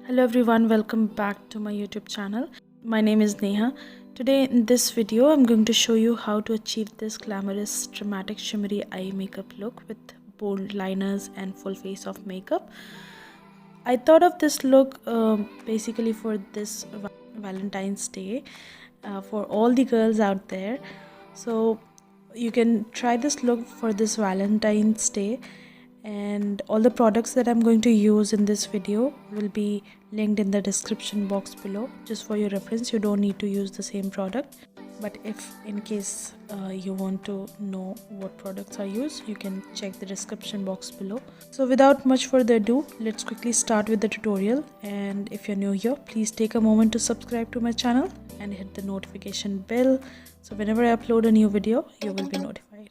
Hello everyone, welcome back to my YouTube channel. My name is Neha. Today in this video I'm going to show you how to achieve this glamorous dramatic shimmery eye makeup look with bold liners and full face of makeup. I thought of this look basically for this Valentine's Day for all the girls out there. So you can try this look for this Valentine's Day, and all the products that I'm going to use in this video will be linked in the description box below. Just for your reference, you don't need to use the same product, but if in case you want to know what products I use, you can check the description box below. So without much further ado, let's quickly start with the tutorial. And if you're new here, please take a moment to subscribe to my channel and hit the notification bell, so whenever I upload a new video, you will be notified.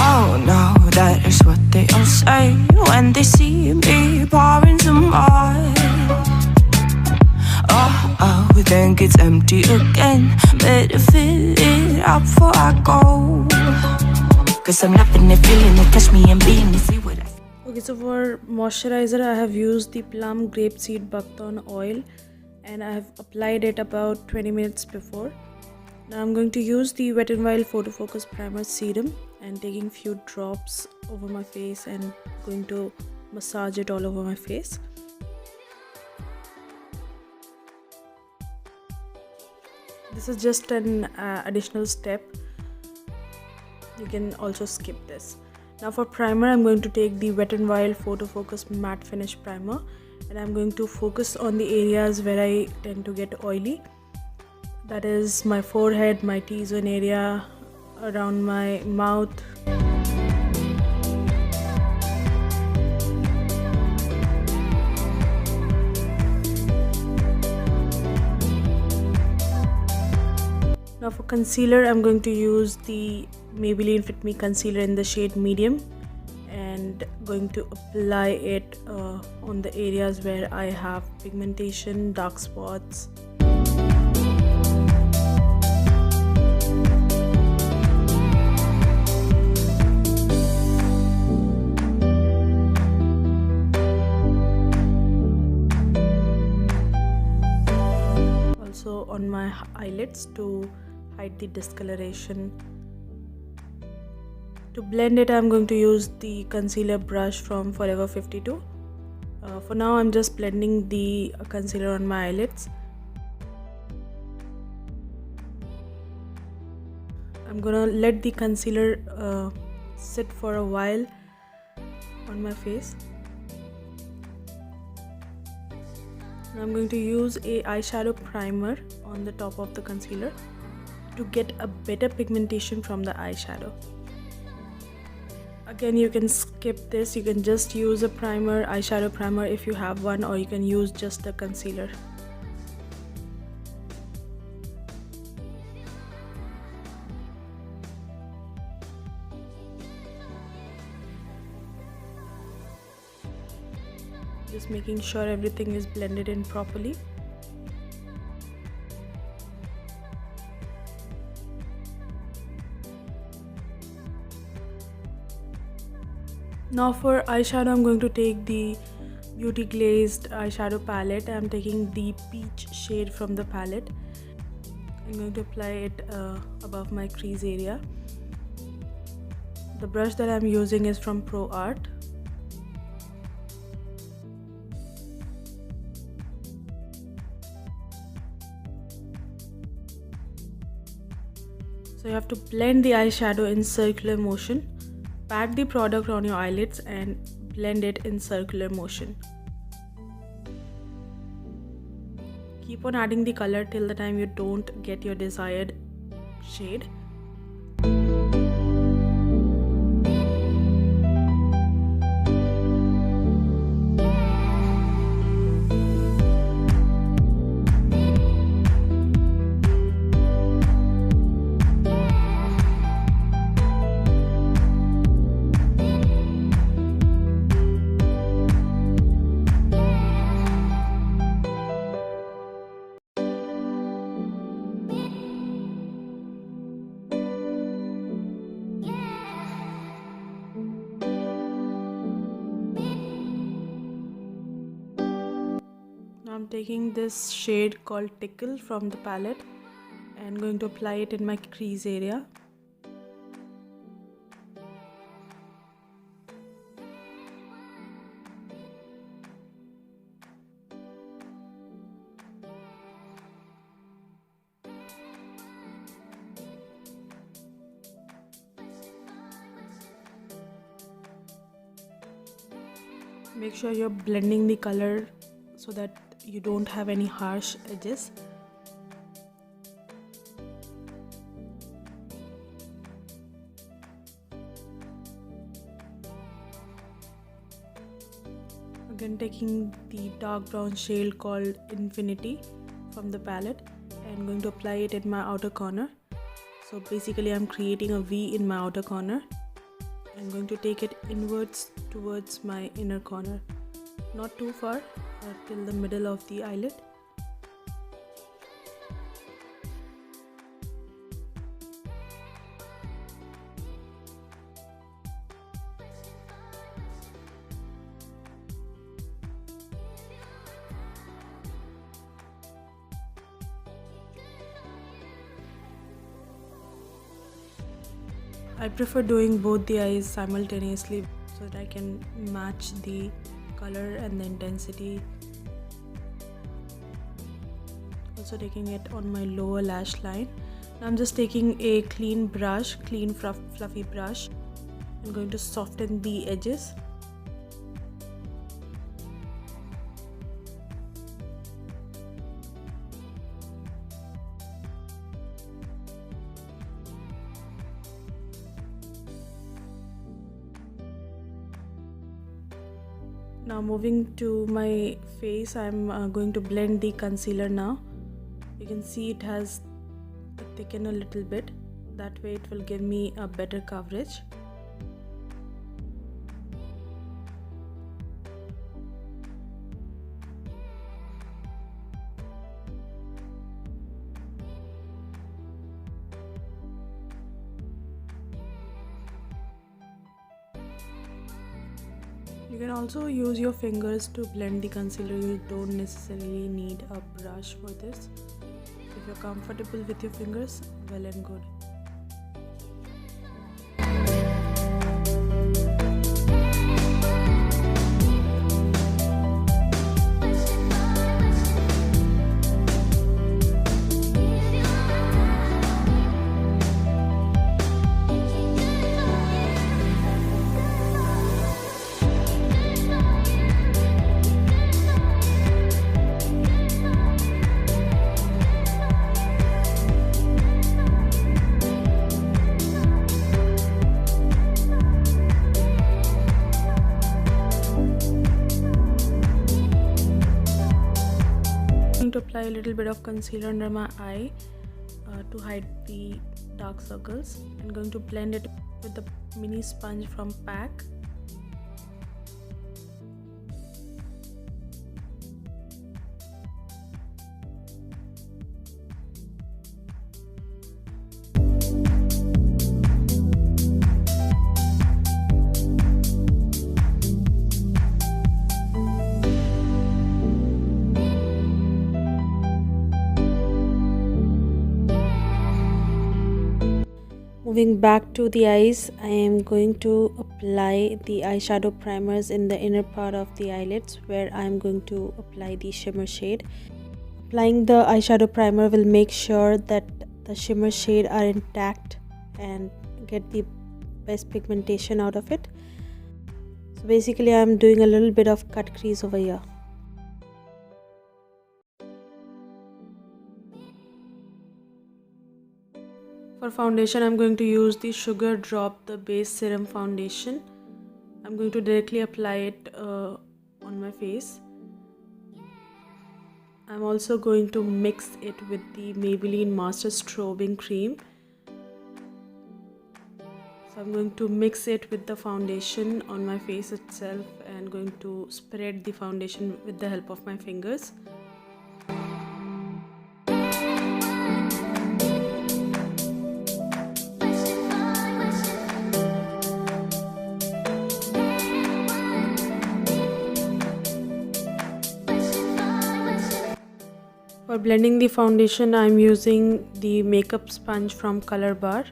Oh no, that is what they all say when they see me pouring some oil. Oh, then gets empty again. Better fill it up before I go, 'cause I'm loving it, feeling it, catch me and being it, see what I see. Okay, so for moisturizer I have used the plum grapeseed buckthorn oil, and I have applied it about 20 minutes before. Now I'm going to use the Wet n Wild Photo Focus Primer Serum and taking few drops over my face and going to massage it all over my face. This is just an additional step. You can also skip this. Now for primer, I'm going to take the Wet n Wild Photo Focus Matte Finish Primer, and I'm going to focus on the areas where I tend to get oily. That is my forehead, my T-zone area, around my mouth. Now for concealer, I'm going to use the Maybelline Fit Me concealer in the shade medium, and going to apply it on the areas where I have pigmentation, dark spots. Also on my eyelids to hide the discoloration. To blend it, I'm going to use the concealer brush from Forever 52. For now, I'm just blending the concealer on my eyelids. I'm gonna let the concealer sit for a while on my face. Now I'm going to use a eyeshadow primer on the top of the concealer to get a better pigmentation from the eyeshadow. Again, you can skip this. You can just use a primer, eyeshadow primer if you have one, or you can use just the concealer. Just making sure everything is blended in properly. Now for eyeshadow, I'm going to take the Beauty Glazed eyeshadow palette. I'm taking the peach shade from the palette. I'm going to apply it above my crease area. The brush that I'm using is from Pro Art. So you have to blend the eyeshadow in circular motion. Pat the product on your eyelids and blend it in circular motion. Keep on adding the color till the time you don't get your desired shade. Now I'm taking this shade called Tickle from the palette and going to apply it in my crease area. Make sure you're blending the color so that you don't have any harsh edges. Again, taking the dark brown shade called Infinity from the palette and going to apply it in my outer corner. So basically I'm creating a V in my outer corner. I'm going to take it inwards towards my inner corner, not too far, till the middle of the eyelid. I prefer doing both the eyes simultaneously so that I can match the color and the intensity. Also taking it on my lower lash line. Now I'm just taking a clean brush, fluffy brush. I'm going to soften the edges. Now moving to my face, I'm going to blend the concealer now. You can see it has thickened a little bit. That way it will give me a better coverage. You can also use your fingers to blend the concealer. You don't necessarily need a brush for this. If you're comfortable with your fingers, well and good. To apply a little bit of concealer under my eye to hide the dark circles, and going to blend it with the mini sponge from PAC. Moving back to the eyes, I am going to apply the eyeshadow primers in the inner part of the eyelids, where I am going to apply the shimmer shade. Applying the eyeshadow primer will make sure that the shimmer shade are intact and get the best pigmentation out of it. So basically I am doing a little bit of cut crease over here. For foundation, I'm going to use the Sugar Drop the Base Serum Foundation. I'm going to directly apply it on my face. I'm also going to mix it with the Maybelline Master Strobing Cream. So I'm going to mix it with the foundation on my face itself and going to spread the foundation with the help of my fingers. For blending the foundation, I'm using the makeup sponge from Color Bar.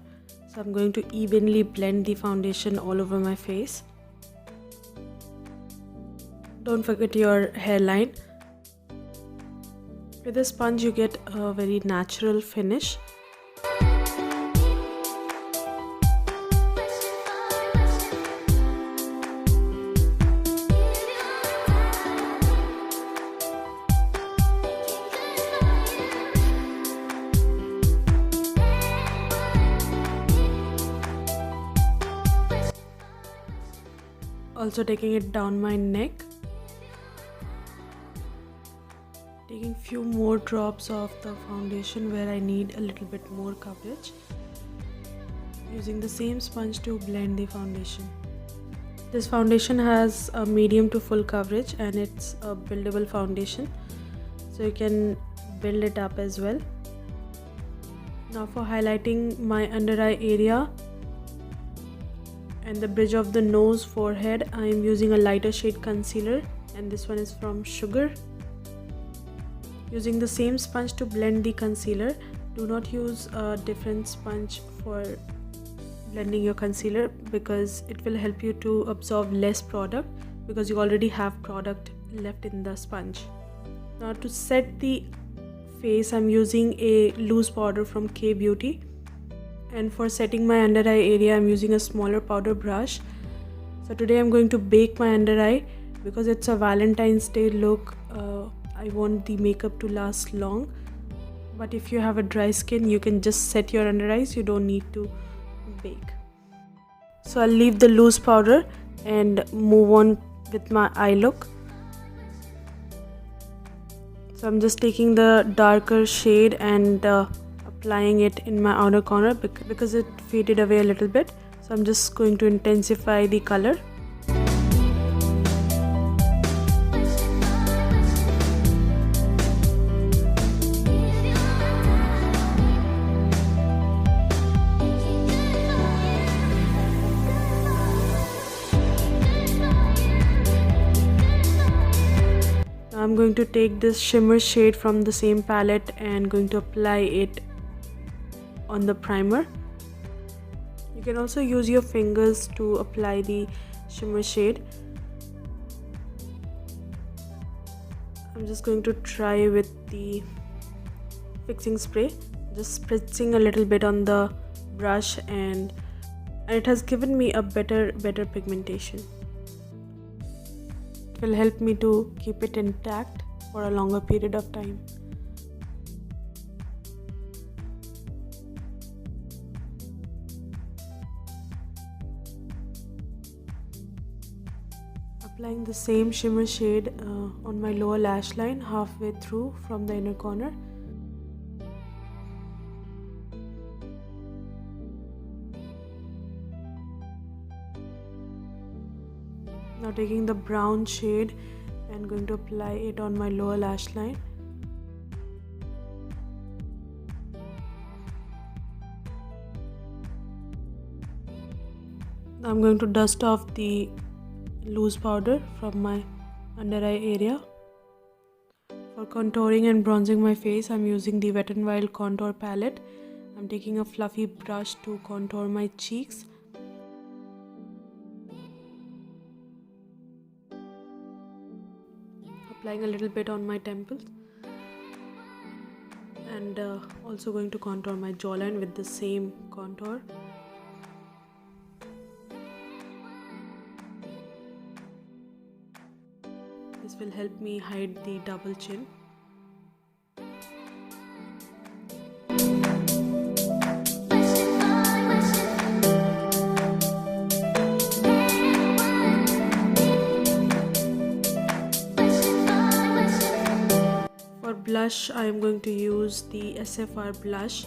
So I'm going to evenly blend the foundation all over my face. Don't forget your hairline. With the sponge you get a very natural finish. Also taking it down my neck. Taking few more drops of the foundation where I need a little bit more coverage. Using the same sponge to blend the foundation. This foundation has a medium to full coverage and it's a buildable foundation. So you can build it up as well. Now for highlighting my under eye area and the bridge of the nose, forehead, I am using a lighter shade concealer and this one is from Sugar. Using the same sponge to blend the concealer. Do not use a different sponge for blending your concealer because it will help you to absorb less product because you already have product left in the sponge. Now to set the face, I'm using a loose powder from K Beauty. And for setting my under eye area, I'm using a smaller powder brush. So today I'm going to bake my under eye because it's a Valentine's Day look. I want the makeup to last long. But if you have a dry skin, you can just set your under eyes. You don't need to bake. So I'll leave the loose powder and move on with my eye look. So I'm just taking the darker shade and applying it in my outer corner because it faded away a little bit. So I'm just going to intensify the color. I'm going to take this shimmer shade from the same palette and going to apply it on the primer. You can also use your fingers to apply the shimmer shade. I'm just going to try with the fixing spray, just spritzing a little bit on the brush and it has given me a better pigmentation. It will help me to keep it intact for a longer period of time. Applying the same shimmer shade on my lower lash line halfway through from the inner corner. Now taking the brown shade and going to apply it on my lower lash line. Now I'm going to dust off the loose powder from my under eye area. For contouring and bronzing my face, I'm using the Wet n Wild contour palette. I'm taking a fluffy brush to contour my cheeks. Applying a little bit on my temples and also going to contour my jawline with the same contour. This will help me hide the double chin. For blush, I am going to use the SFR blush.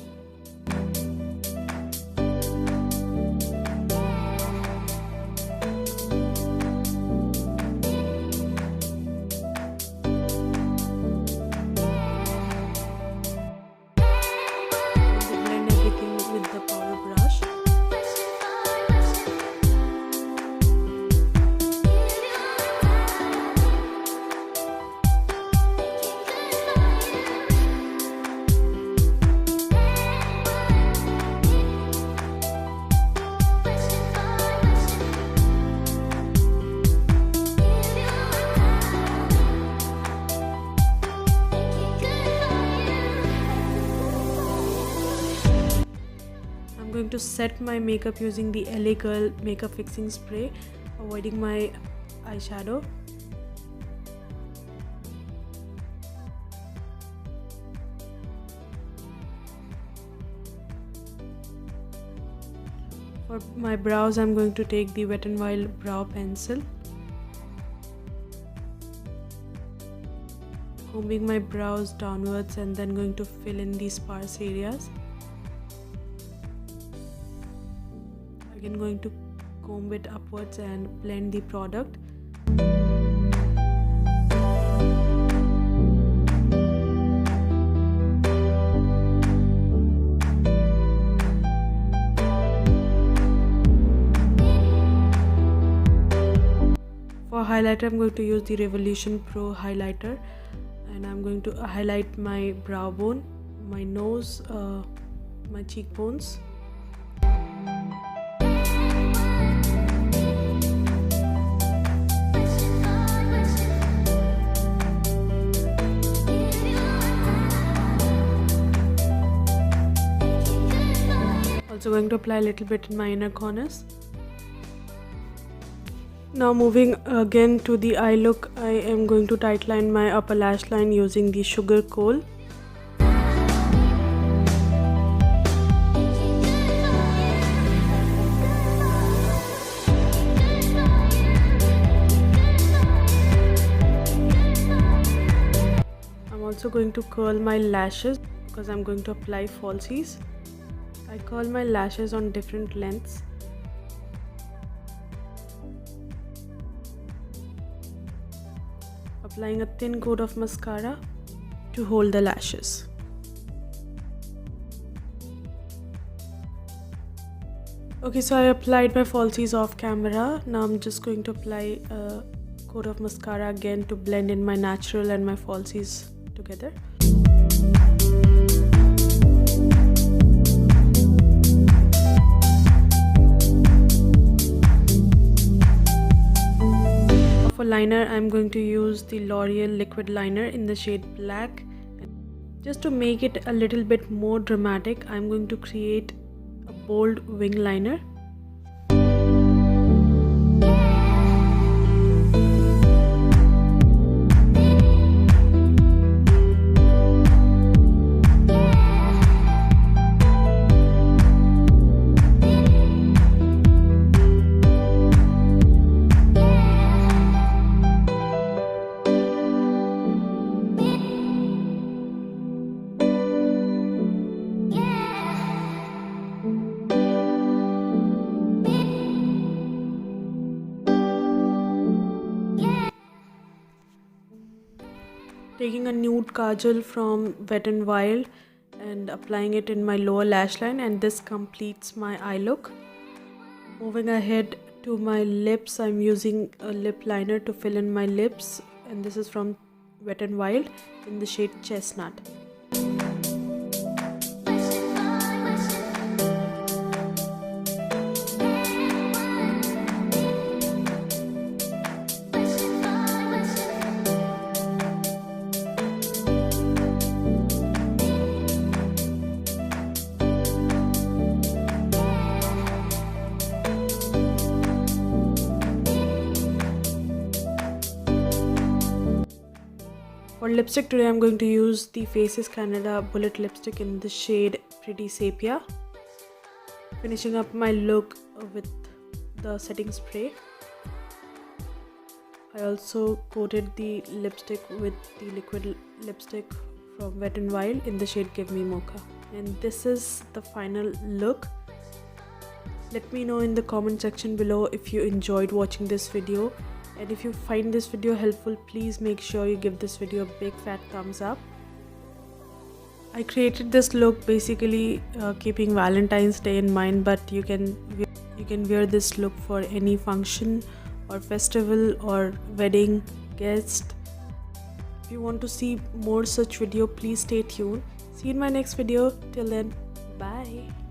Blend everything with the powder brush. to set my makeup using the LA Girl makeup fixing spray, avoiding my eyeshadow. For my brows, I'm going to take the Wet n Wild brow pencil, combing my brows downwards and then going to fill in the sparse areas. Again, going to comb it upwards and blend the product. For highlighter, I'm going to use the Revolution Pro highlighter, and I'm going to highlight my brow bone, my nose, my cheekbones. Also going to apply a little bit in my inner corners. Now moving again to the eye look, I am going to tightline my upper lash line using the Sugar Coal. I'm also going to curl my lashes because I'm going to apply falsies. I curl my lashes on different lengths. Applying a thin coat of mascara to hold the lashes. Okay, so I applied my falsies off camera. Now I'm just going to apply a coat of mascara again to blend in my natural and my falsies together. For liner, I'm going to use the L'Oreal liquid liner in the shade Black. Just to make it a little bit more dramatic, I'm going to create a bold wing liner. Taking a nude kajal from Wet n Wild and applying it in my lower lash line, and this completes my eye look. Moving ahead to my lips, I'm using a lip liner to fill in my lips, and this is from Wet n Wild in the shade Chestnut. For lipstick today, I'm going to use the Faces Canada Bullet Lipstick in the shade Pretty Sepia. Finishing up my look with the setting spray. I also coated the lipstick with the liquid lipstick from Wet n Wild in the shade Give Me Mocha. And this is the final look. Let me know in the comment section below if you enjoyed watching this video. And if you find this video helpful, please make sure you give this video a big fat thumbs up. I created this look basically keeping Valentine's Day in mind, but you can wear this look for any function or festival or wedding guest. If you want to see more such video, please stay tuned. See you in my next video. Till then, bye.